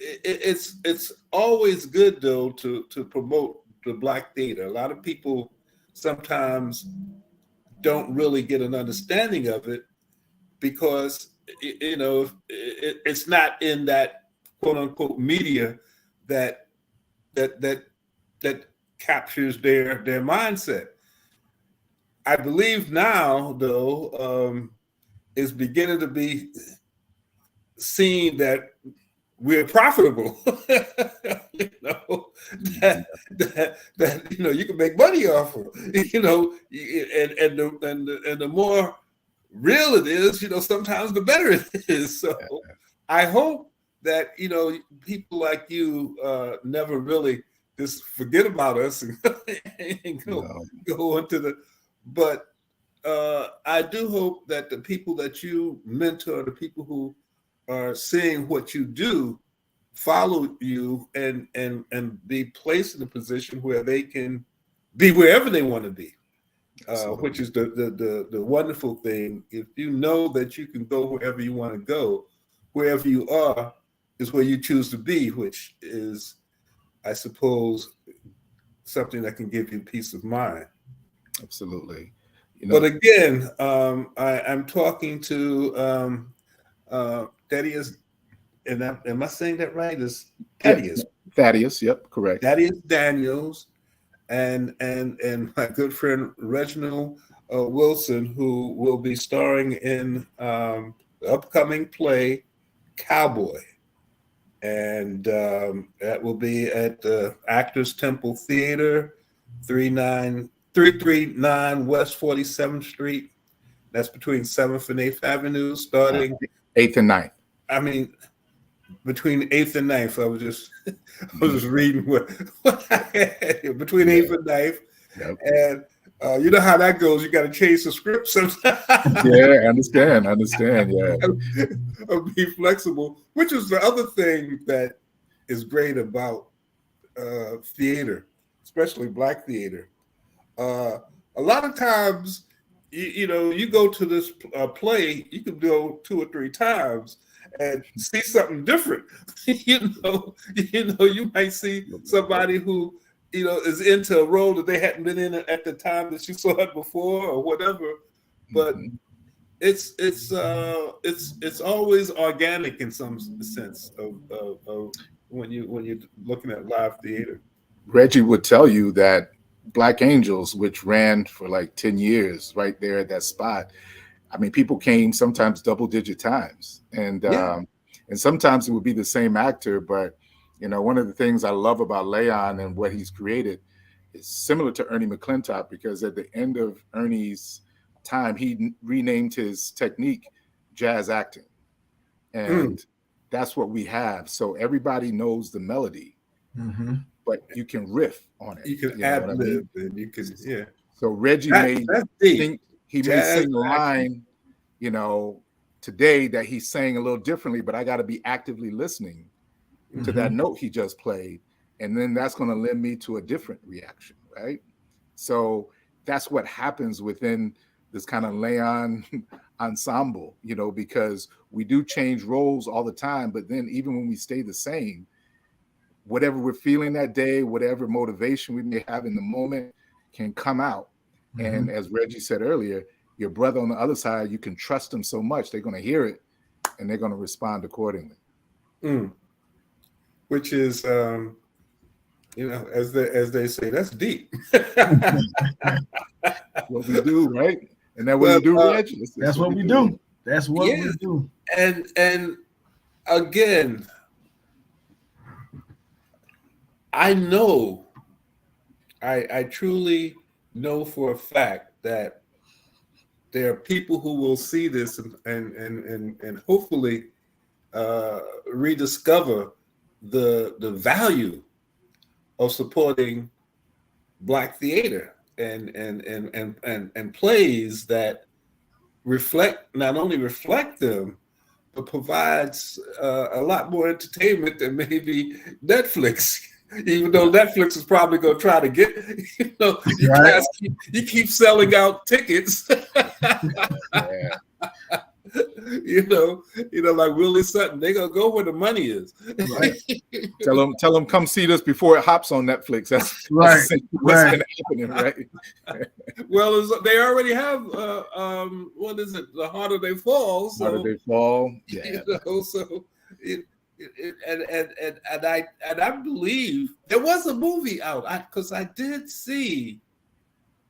it's always good though to promote the Black theater. A lot of people sometimes don't really get an understanding of it because it's not in that quote unquote media that captures their mindset. I believe now though is beginning to be seen that we're profitable. that you can make money off of, and the more real it is, sometimes the better it is. So I hope that people like you never really just forget about us and go into the. But I do hope that the people that you mentor, the people who are seeing what you do, follow you and be placed in a position where they can be wherever they want to be, which is the wonderful thing. If you know that you can go wherever you want to go, wherever you are is where you choose to be, which is, I suppose, something that can give you peace of mind. Absolutely. But again, I'm talking to Thaddeus, and am I saying that right? Is Thaddeus? Thaddeus, yep, correct. Thaddeus Daniels, and my good friend Reginald Wilson, who will be starring in the upcoming play Cowboy, and that will be at the Actors Temple Theater, 339 West 47th Street. That's between 7th and 8th Avenue, starting 8th and 9th. I mean, between 8th and 9th. I was just reading what between 8th and 9th. Yep. And you know how that goes. You got to change the script sometimes. Yeah, I understand. Yeah. Be flexible, which is the other thing that is great about theater, especially Black theater. A lot of times you go to this play, you can go 2 or 3 times and see something different. You might see somebody who is into a role that they hadn't been in at the time that you saw it before or whatever. But it's always organic in some sense of when you're looking at live theater. Reggie would tell you that Black Angels, which ran for like 10 years right there at that spot, I mean, people came sometimes double-digit times, and sometimes it would be the same actor. But one of the things I love about Leon and what he's created is similar to Ernie McClintock, because at the end of Ernie's time, he renamed his technique jazz acting, and that's what we have. So everybody knows the melody, but you can riff on it. You can ad lib, and you can So Reggie may sing a line, today that he's saying a little differently, but I got to be actively listening to that note he just played, and then that's going to lend me to a different reaction, right? So that's what happens within this kind of Leon ensemble, because we do change roles all the time, but then even when we stay the same, whatever we're feeling that day, whatever motivation we may have in the moment can come out. And as Reggie said earlier, your brother on the other side, you can trust them so much, they're going to hear it and they're going to respond accordingly. Which is, as they say, that's deep. What we do, right? And that's what we do, Reggie. That's what we do. That's what we do. And again, I know, I truly know for a fact that there are people who will see this and hopefully rediscover the value of supporting Black theater and plays that not only reflect them, but provides a lot more entertainment than maybe Netflix. Even though Netflix is probably going to try to get, you keep selling out tickets. Like Willie Sutton, they gonna go where the money is. Right. Tell them come see this before it hops on Netflix. That's what's happening, right? Well, they already have what is it? The Harder They Fall. So, Harder They Fall. Yeah. And I believe there was a movie out because I did see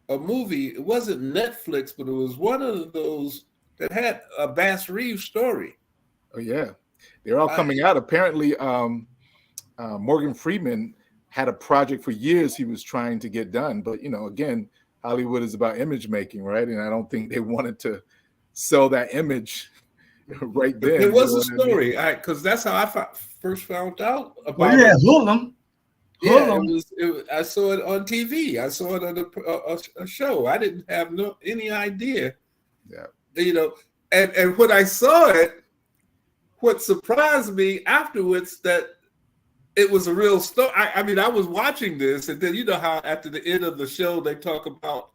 a movie. It wasn't Netflix, but it was one of those that had a Bass Reeves story. Oh yeah, they're all coming out. Apparently, Morgan Freeman had a project for years he was trying to get done, but again, Hollywood is about image making, right? And I don't think they wanted to sell that image right then. It was a story, because that's how I first found out about it. Hoodlum. Yeah, I saw it on TV. I saw it on a show. I didn't have any idea. Yeah. And when I saw it, what surprised me afterwards that it was a real story. I mean, I was watching this, and then how after the end of the show they talk about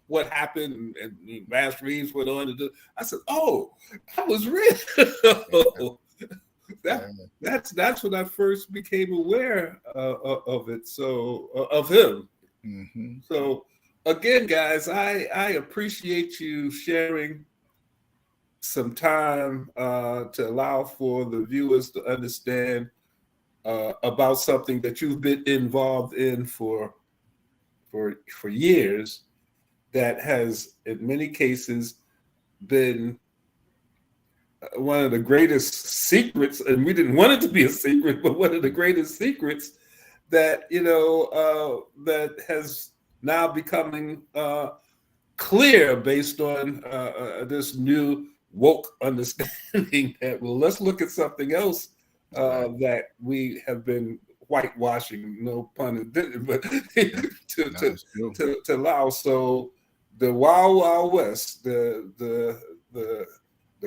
what happened, and Bass Reeves went on to do. I said, "Oh, that was real." That's when I first became aware of it. So of him. So again, guys, I appreciate you sharing some time to allow for the viewers to understand about something that you've been involved in for years, that has in many cases been one of the greatest secrets, and we didn't want it to be a secret, but one of the greatest secrets that that has now becoming clear based on this new woke understanding that, well, let's look at something else that we have been whitewashing, no pun intended, but to allow. So the Wild Wild West, the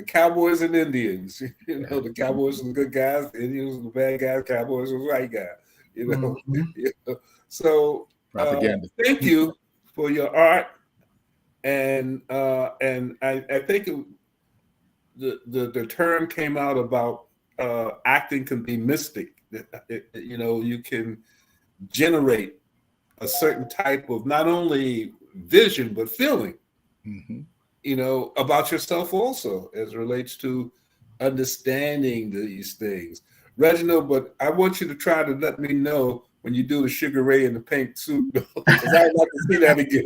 Cowboys and Indians, the Cowboys are the good guys, the Indians are the bad guys, Cowboys are the right guys, So propaganda. Thank you for your art and I think the term came out about acting can be mystic. You can generate a certain type of not only vision but feeling, about yourself also as it relates to understanding these things. Reginald, but I want you to try to let me know when you do the Sugar Ray in the pink suit, because I'd like to see that again.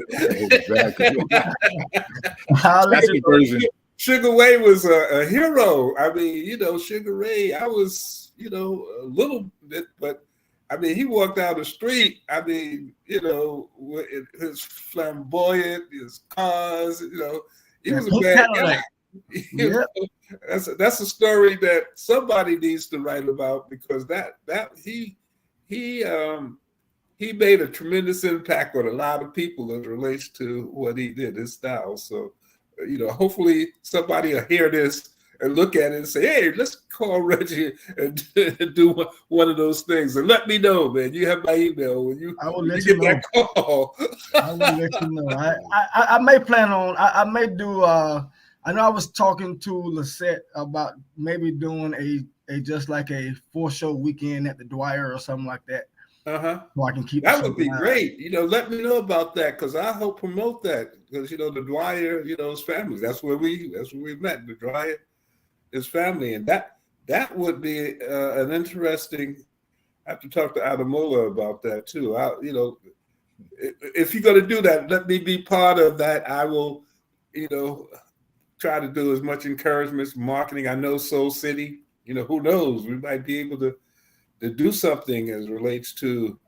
Exactly. Sugar Ray was a hero. I mean, Sugar Ray, I was, a little bit, but I mean, he walked down the street. I mean, with his flamboyant, his cars, he was a bad guy. That's a story that somebody needs to write about, because he made a tremendous impact on a lot of people as it relates to what he did, his style. So, hopefully somebody will hear this and look at it and say, hey, let's call Reggie and do one of those things. And let me know, man. You have my email. I will let you know. That call. I will let you know. I may plan on, I may do, I know I was talking to Lisette about maybe doing a just like a 4-show weekend at the Dwyer or something like that. So I can keep that would be great. Let me know about that, because I help promote that. Because the Dwyer, his family. That's where we met. The Dwyer, his family, and that would be an interesting. I have to talk to Adamola about that too. If you're going to do that, let me be part of that. I will, try to do as much encouragement, marketing. I know Soul City. Who knows? We might be able to do something as it relates to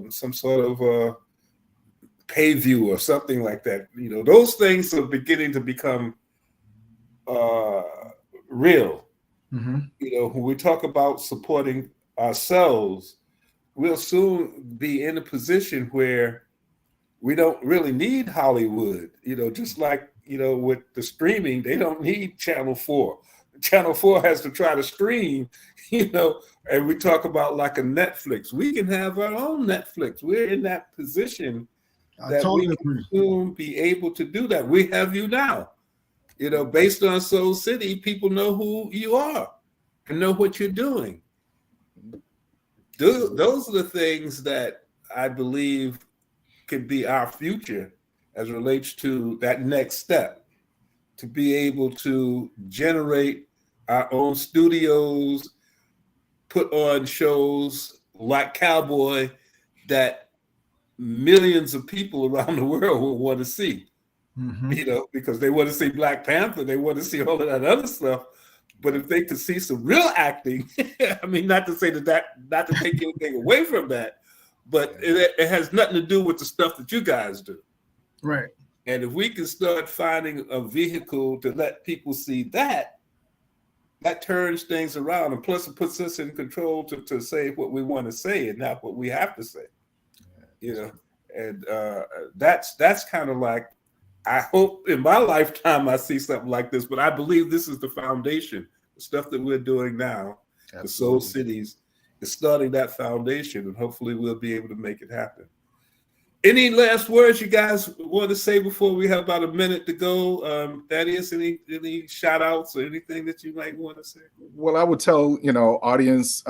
some sort of pay view or something like that. Those things are beginning to become real. When we talk about supporting ourselves, we'll soon be in a position where we don't really need Hollywood. Just like with the streaming, they don't need Channel 4. Channel 4 has to try to stream, and we talk about like a Netflix. We can have our own Netflix. We're in that position that we can soon be able to do that. We have you now. Based on Soul City, people know who you are and know what you're doing. Those are the things that I believe could be our future as it relates to that next step, to be able to generate our own studios, put on shows like Cowboy that millions of people around the world will want to see, because they want to see Black Panther, they want to see all of that other stuff. But if they could see some real acting, I mean, not to say not to take anything away from that, but it has nothing to do with the stuff that you guys do. Right. And if we can start finding a vehicle to let people see that turns things around. And plus it puts us in control to say what we want to say and not what we have to say. And that's kind of like, I hope in my lifetime I see something like this, but I believe this is the foundation. The stuff that we're doing now, the Soul Cities, is starting that foundation, and hopefully we'll be able to make it happen. Any last words you guys want to say before we have about a minute to go? Thaddeus, any shout outs or anything that you might want to say? Well, I would tell, audience,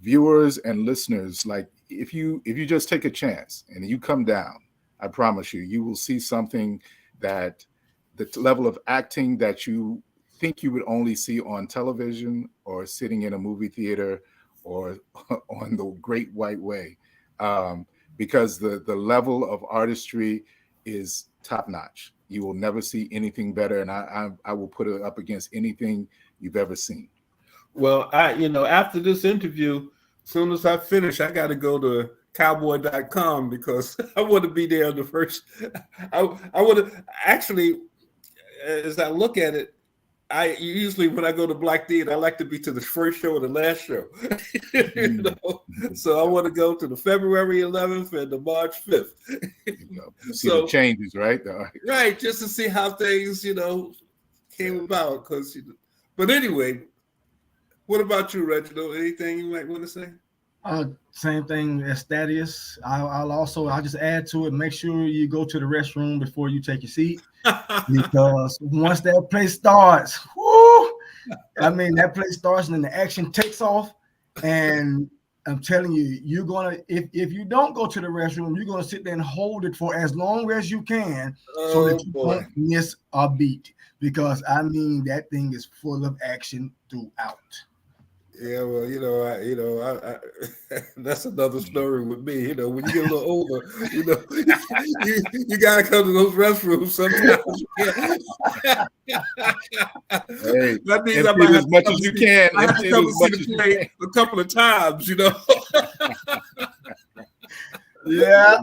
viewers and listeners, like if you just take a chance and you come down, I promise you will see something that the level of acting that you think you would only see on television or sitting in a movie theater or on the Great White Way. Because the level of artistry is top notch. You will never see anything better. And I will put it up against anything you've ever seen. Well, after this interview, as soon as I finish, I got to go to cowboy.com because I want to be there on the first. I want to actually, as I look at it, I usually when I go to Black Theater, I like to be to the first show or the last show. So I want to go to the February 11th and the March 5th. See the changes, right? Right, just to see how things, came about. But anyway, what about you, Reginald? Anything you might want to say? Same thing as Thaddeus. I'll just add to it. Make sure you go to the restroom before you take your seat, because once that play starts, whoo, I mean that play starts and then the action takes off, and I'm telling you, you're gonna if you don't go to the restroom, you're gonna sit there and hold it for as long as you can, so that you don't miss a beat. Because I mean that thing is full of action throughout. Yeah, well, I that's another story with me. You know, when you get a little older, you know, you gotta come to those restrooms sometimes. Hey, that means I empty might it have as much to as you can. I have Empty to it come as and much see as the you play a couple of times, you know. Yeah.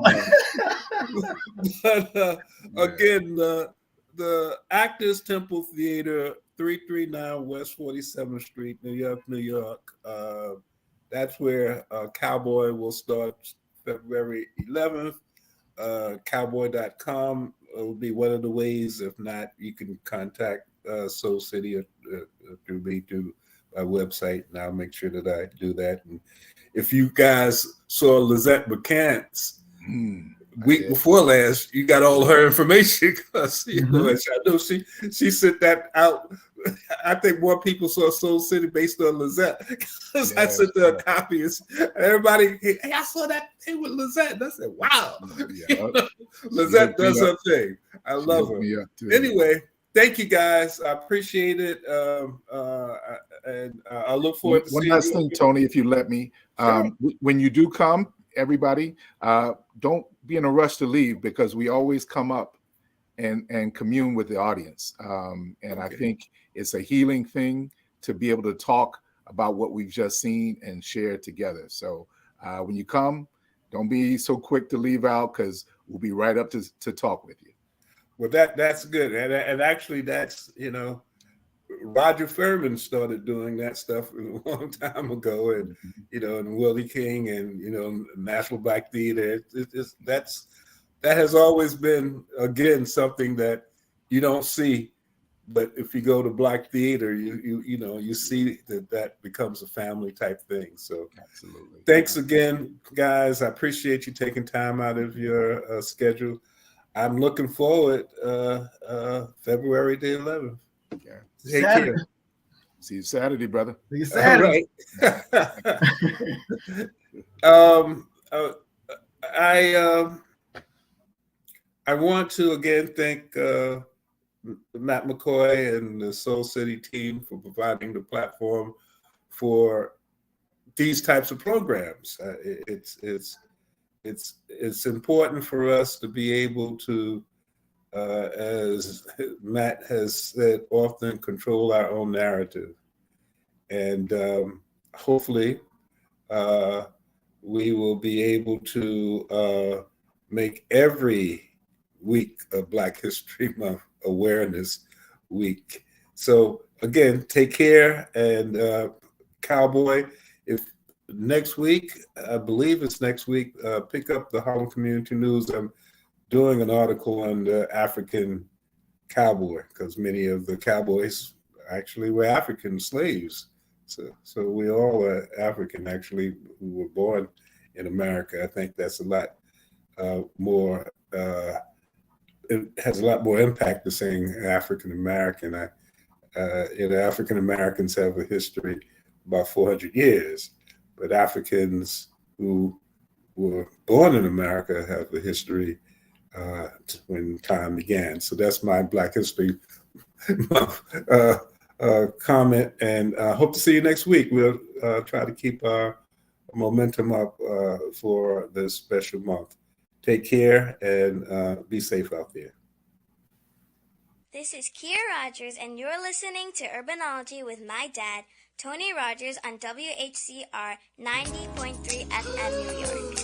But again, the Actors Temple Theater, 339 West 47th Street, New York, New York. That's where Cowboy will start February 11th. Cowboy.com will be one of the ways. If not, you can contact Soul City through me through my website, and I'll make sure that I do that. And if you guys saw Lizette McCants week before last, you got all her information, because I know she sent that out. I think more people saw Soul City based on Lizette, because I sent her a copy, and everybody, hey, I saw that thing with Lizette, and I said, wow. Lizette does her thing. I love her. Anyway, thank you guys. I appreciate it. And I look forward to seeing you. One last thing, Tony, if you let me. Sure. When you do come, everybody, don't be in a rush to leave, because we always come up and commune with the audience. I think it's a healing thing to be able to talk about what we've just seen and share together. So when you come, don't be so quick to leave out, because we'll be right up to talk with you. Well, that's good. And actually, that's, Roger Furman started doing that stuff a long time ago, and and Willie King, and National Black Theater. That has always been, again, something that you don't see, but if you go to Black Theater, you see that becomes a family type thing. So, absolutely, thanks again, guys. I appreciate you taking time out of your schedule. I'm looking forward February the 11th. Yeah. Take care. See you Saturday, brother. See you Saturday. All right. I want to again thank Matt McCoy and the Soul City team for providing the platform for these types of programs. It's important for us to be able to, as Matt has said, often control our own narrative. And hopefully we will be able to make every week of Black History Month Awareness Week. So again, take care. And Cowboy, if next week, I believe it's next week, pick up the Harlem Community News. I'm doing an article on the African cowboy, because many of the cowboys actually were African slaves. So we all are African, actually, who were born in America. I think that's a lot more, it has a lot more impact than saying African American. African Americans have a history about 400 years, but Africans who were born in America have a history when time began. So that's my Black History Month comment, and hope to see you next week. We'll try to keep our momentum up for this special month. Take care and be safe out there. This is Kia Rogers, and you're listening to Urbanology with my dad, Tony Rogers, on WHCR 90.3 FM New York.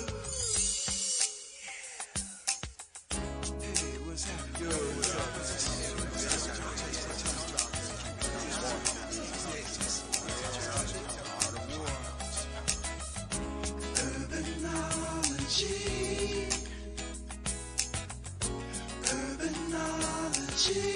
Urbanology.